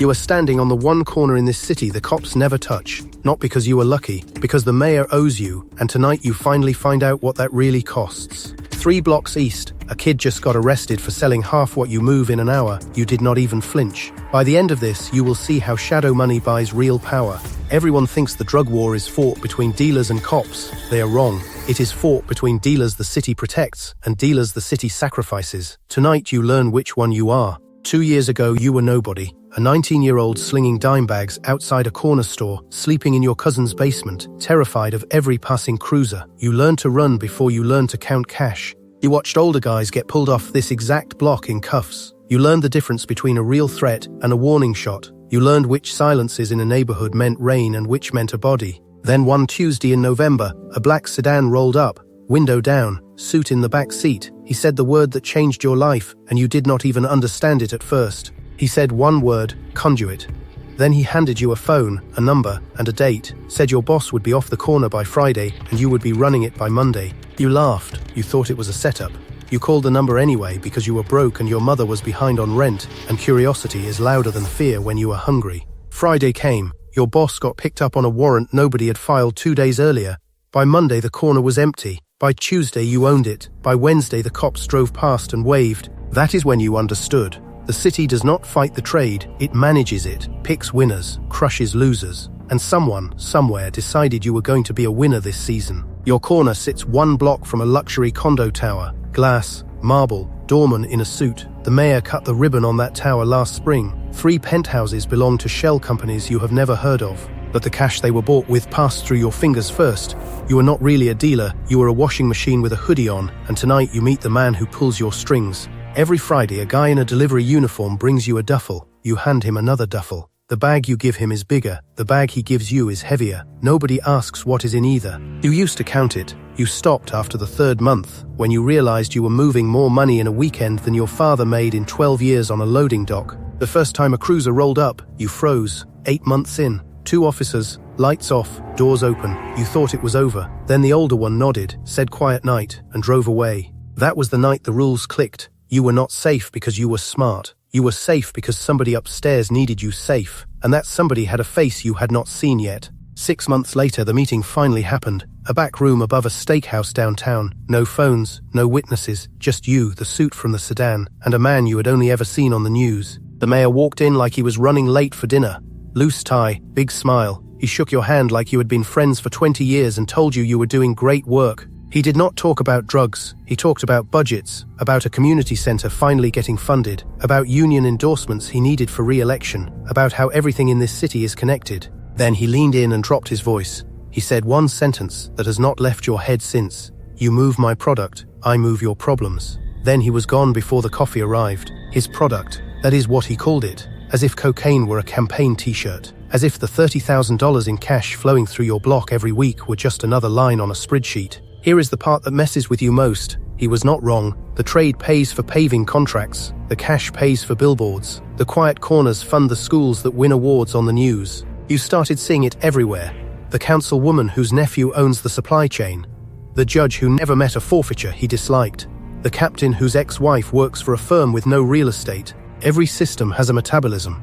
You are standing on the one corner in this city the cops never touch, not because you are lucky, because the mayor owes you, and tonight you finally find out what that really costs. 3 blocks east, a kid just got arrested for selling half what you move in an hour. You did not even flinch. By the end of this, you will see how shadow money buys real power. Everyone thinks the drug war is fought between dealers and cops. They are wrong. It is fought between dealers the city protects and dealers the city sacrifices. Tonight you learn which one you are. 2 years ago you were nobody. A 19-year-old slinging dime bags outside a corner store, sleeping in your cousin's basement, terrified of every passing cruiser. You learned to run before you learned to count cash. You watched older guys get pulled off this exact block in cuffs. You learned the difference between a real threat and a warning shot. You learned which silences in a neighborhood meant rain and which meant a body. Then one Tuesday in November, a black sedan rolled up, window down, suit in the back seat. He said the word that changed your life, and you did not even understand it at first. He said one word, conduit. Then he handed you a phone, a number, and a date, said your boss would be off the corner by Friday and you would be running it by Monday. You laughed. You thought it was a setup. You called the number anyway because you were broke and your mother was behind on rent, and curiosity is louder than fear when you are hungry. Friday came. Your boss got picked up on a warrant nobody had filed 2 days earlier. By Monday the corner was empty. By Tuesday you owned it. By Wednesday the cops drove past and waved. That is when you understood. The city does not fight the trade, it manages it, picks winners, crushes losers. And someone, somewhere, decided you were going to be a winner this season. Your corner sits 1 block from a luxury condo tower. Glass, marble, doorman in a suit. The mayor cut the ribbon on that tower last spring. 3 penthouses belong to shell companies you have never heard of. But the cash they were bought with passed through your fingers first. You are not really a dealer, you are a washing machine with a hoodie on, and tonight you meet the man who pulls your strings. Every Friday, a guy in a delivery uniform brings you a duffel. You hand him another duffel. The bag you give him is bigger. The bag he gives you is heavier. Nobody asks what is in either. You used to count it. You stopped after the 3rd month, when you realized you were moving more money in a weekend than your father made in 12 years on a loading dock. The first time a cruiser rolled up, you froze. 8 months in. 2 officers, lights off, doors open. You thought it was over. Then the older one nodded, said quiet night, and drove away. That was the night the rules clicked. You were not safe because you were smart. You were safe because somebody upstairs needed you safe, and that somebody had a face you had not seen yet. 6 months later, the meeting finally happened. A back room above a steakhouse downtown. No phones, no witnesses, just you, the suit from the sedan, and a man you had only ever seen on the news. The mayor walked in like he was running late for dinner. Loose tie, big smile. He shook your hand like you had been friends for 20 years and told you were doing great work. He did not talk about drugs. He talked about budgets, about a community center finally getting funded, about union endorsements he needed for re-election, about how everything in this city is connected. Then he leaned in and dropped his voice. He said one sentence that has not left your head since. You move my product, I move your problems. Then he was gone before the coffee arrived. His product, that is what he called it, as if cocaine were a campaign t-shirt, as if the $30,000 in cash flowing through your block every week were just another line on a spreadsheet. Here is the part that messes with you most. He was not wrong. The trade pays for paving contracts. The cash pays for billboards. The quiet corners fund the schools that win awards on the news. You started seeing it everywhere. The councilwoman whose nephew owns the supply chain. The judge who never met a forfeiture he disliked. The captain whose ex-wife works for a firm with no real estate. Every system has a metabolism.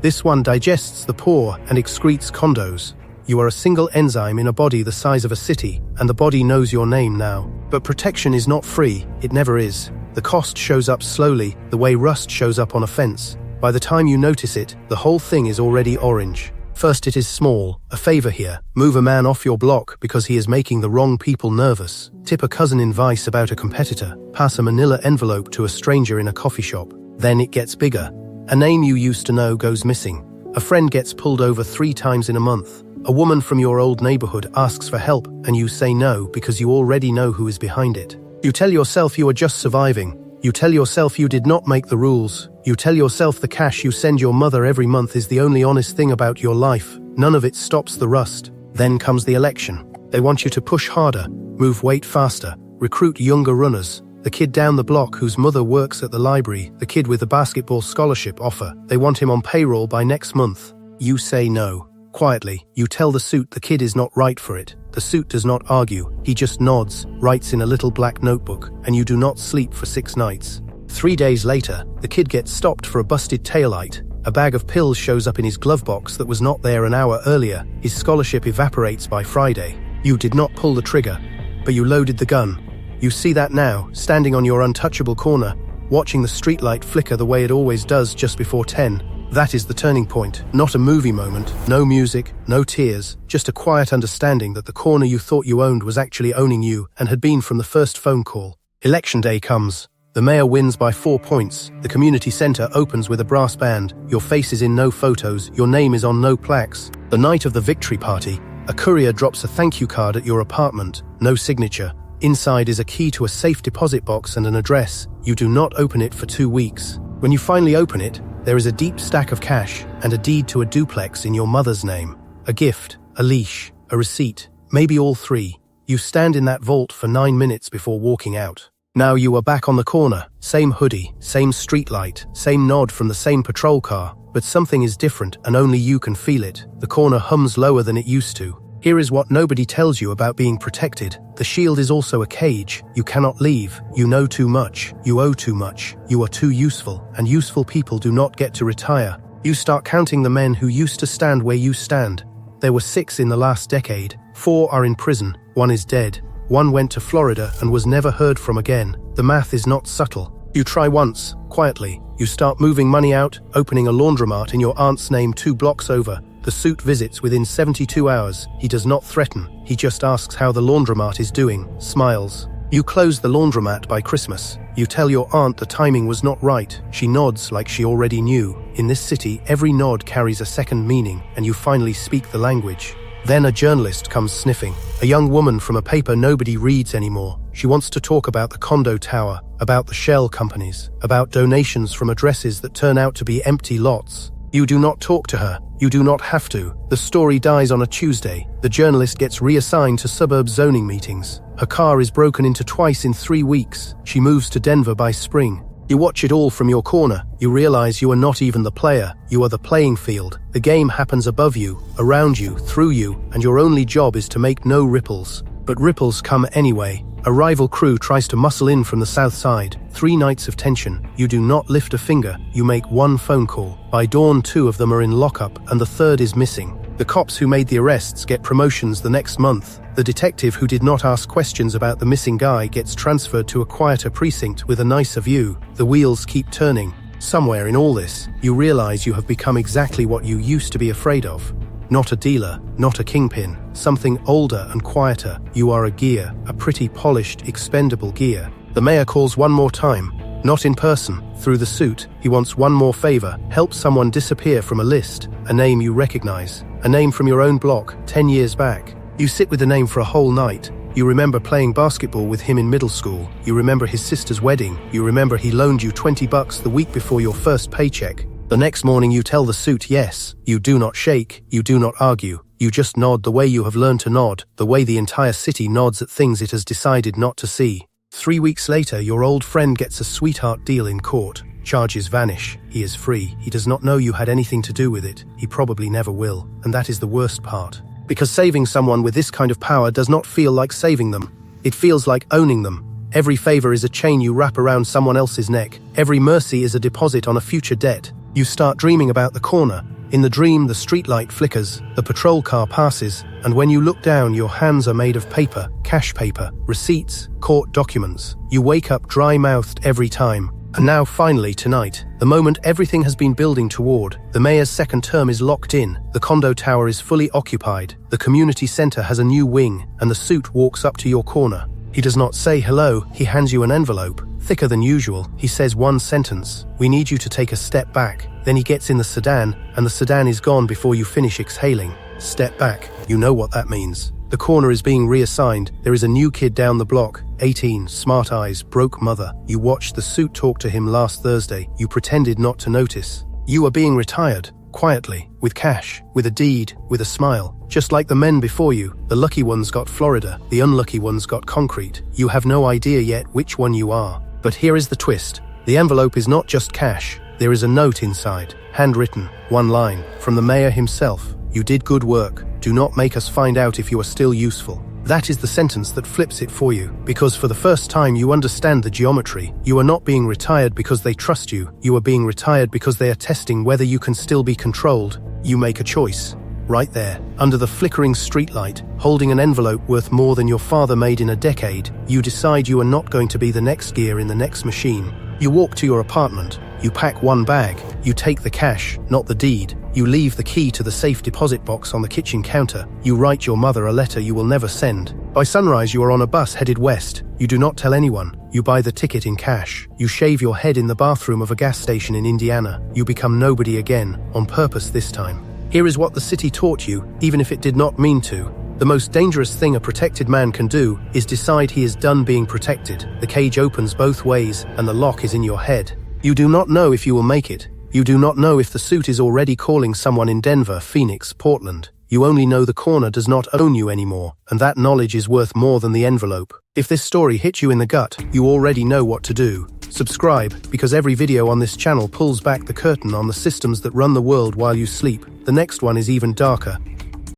This one digests the poor and excretes condos. You are a single enzyme in a body the size of a city, and the body knows your name now. But protection is not free, it never is. The cost shows up slowly, the way rust shows up on a fence. By the time you notice it, the whole thing is already orange. First it is small, a favor here. Move a man off your block because he is making the wrong people nervous. Tip a cousin in Vice about a competitor. Pass a manila envelope to a stranger in a coffee shop. Then it gets bigger. A name you used to know goes missing. A friend gets pulled over 3 times in a month. A woman from your old neighborhood asks for help and you say no because you already know who is behind it. You tell yourself you are just surviving. You tell yourself you did not make the rules. You tell yourself the cash you send your mother every month is the only honest thing about your life. None of it stops the rust. Then comes the election. They want you to push harder, move weight faster, recruit younger runners. The kid down the block whose mother works at the library, the kid with the basketball scholarship offer. They want him on payroll by next month. You say no. Quietly, you tell the suit the kid is not right for it. The suit does not argue, he just nods, writes in a little black notebook, and you do not sleep for 6 nights. 3 days later, the kid gets stopped for a busted taillight. A bag of pills shows up in his glove box that was not there an hour earlier. His scholarship evaporates by Friday. You did not pull the trigger, but you loaded the gun. You see that now, standing on your untouchable corner, watching the streetlight flicker the way it always does just before 10. That is the turning point, not a movie moment, no music, no tears, just a quiet understanding that the corner you thought you owned was actually owning you and had been from the first phone call. Election day comes. The mayor wins by 4 points. The community center opens with a brass band. Your face is in no photos, your name is on no plaques. The night of the victory party, a courier drops a thank you card at your apartment, no signature. Inside is a key to a safe deposit box and an address. You do not open it for 2 weeks. When you finally open it, there is a deep stack of cash and a deed to a duplex in your mother's name. A gift, a leash, a receipt, maybe all three. You stand in that vault for 9 minutes before walking out. Now you are back on the corner, same hoodie, same streetlight, same nod from the same patrol car, but something is different and only you can feel it. The corner hums lower than it used to. Here is what nobody tells you about being protected. The shield is also a cage. You cannot leave. You know too much. You owe too much. You are too useful, and useful people do not get to retire. You start counting the men who used to stand where you stand. There were 6 in the last decade. 4 are in prison. 1 is dead. 1 went to Florida and was never heard from again. The math is not subtle. You try once, quietly. You start moving money out, opening a laundromat in your aunt's name 2 blocks over. The suit visits within 72 hours. He does not threaten. He just asks how the laundromat is doing, smiles. You close the laundromat by Christmas. You tell your aunt the timing was not right. She nods like she already knew. In this city, every nod carries a second meaning, and you finally speak the language. Then a journalist comes sniffing. A young woman from a paper nobody reads anymore. She wants to talk about the condo tower, about the shell companies, about donations from addresses that turn out to be empty lots. You do not talk to her. You do not have to. The story dies on a Tuesday. The journalist gets reassigned to suburb zoning meetings. Her car is broken into twice in 3 weeks. She moves to Denver by spring. You watch it all from your corner. You realize you are not even the player. You are the playing field. The game happens above you, around you, through you, and your only job is to make no ripples. But ripples come anyway. A rival crew tries to muscle in from the south side. 3 nights of tension. You do not lift a finger. You make 1 phone call. By dawn, 2 of them are in lockup, and the 3rd is missing. The cops who made the arrests get promotions the next month. The detective who did not ask questions about the missing guy gets transferred to a quieter precinct with a nicer view. The wheels keep turning. Somewhere in all this, you realize you have become exactly what you used to be afraid of. Not a dealer, not a kingpin, something older and quieter. You are a gear, a pretty polished, expendable gear. The mayor calls one more time, not in person, through the suit. He wants one more favor, help someone disappear from a list, a name you recognize, a name from your own block, 10 years back. You sit with the name for a whole night. You remember playing basketball with him in middle school. You remember his sister's wedding. You remember he loaned you $20 the week before your first paycheck. The next morning you tell the suit yes. You do not shake, you do not argue. You just nod the way you have learned to nod, the way the entire city nods at things it has decided not to see. 3 weeks later, your old friend gets a sweetheart deal in court. Charges vanish. He is free. He does not know you had anything to do with it. He probably never will. And that is the worst part. Because saving someone with this kind of power does not feel like saving them. It feels like owning them. Every favor is a chain you wrap around someone else's neck. Every mercy is a deposit on a future debt. You start dreaming about the corner. In the dream, the streetlight flickers, the patrol car passes, and when you look down, your hands are made of paper, cash paper, receipts, court documents. You wake up dry-mouthed every time. And now, finally, tonight, the moment everything has been building toward, the mayor's second term is locked in, the condo tower is fully occupied, the community center has a new wing, and the suit walks up to your corner. He does not say hello, he hands you an envelope. Thicker than usual, he says one sentence. We need you to take a step back. Then he gets in the sedan, and the sedan is gone before you finish exhaling. Step back. You know what that means. The corner is being reassigned. There is a new kid down the block. 18, smart eyes, broke mother. You watched the suit talk to him last Thursday. You pretended not to notice. You are being retired. Quietly, with cash, with a deed, with a smile. Just like the men before you, the lucky ones got Florida, the unlucky ones got concrete. You have no idea yet which one you are. But here is the twist. The envelope is not just cash. There is a note inside, handwritten, 1 line, from the mayor himself. You did good work. Do not make us find out if you are still useful. That is the sentence that flips it for you, because for the first time you understand the geometry. You are not being retired because they trust you. You are being retired because they are testing whether you can still be controlled. You make a choice. Right there, under the flickering streetlight, holding an envelope worth more than your father made in a decade, you decide you are not going to be the next gear in the next machine. You walk to your apartment. You pack one bag. You take the cash, not the deed. You leave the key to the safe deposit box on the kitchen counter. You write your mother a letter you will never send. By sunrise, you are on a bus headed west. You do not tell anyone. You buy the ticket in cash. You shave your head in the bathroom of a gas station in Indiana. You become nobody again, on purpose this time. Here is what the city taught you, even if it did not mean to. The most dangerous thing a protected man can do is decide he is done being protected. The cage opens both ways, and the lock is in your head. You do not know if you will make it. You do not know if the suit is already calling someone in Denver, Phoenix, Portland. You only know the corner does not own you anymore, and that knowledge is worth more than the envelope. If this story hit you in the gut, you already know what to do. Subscribe, because every video on this channel pulls back the curtain on the systems that run the world while you sleep. The next one is even darker.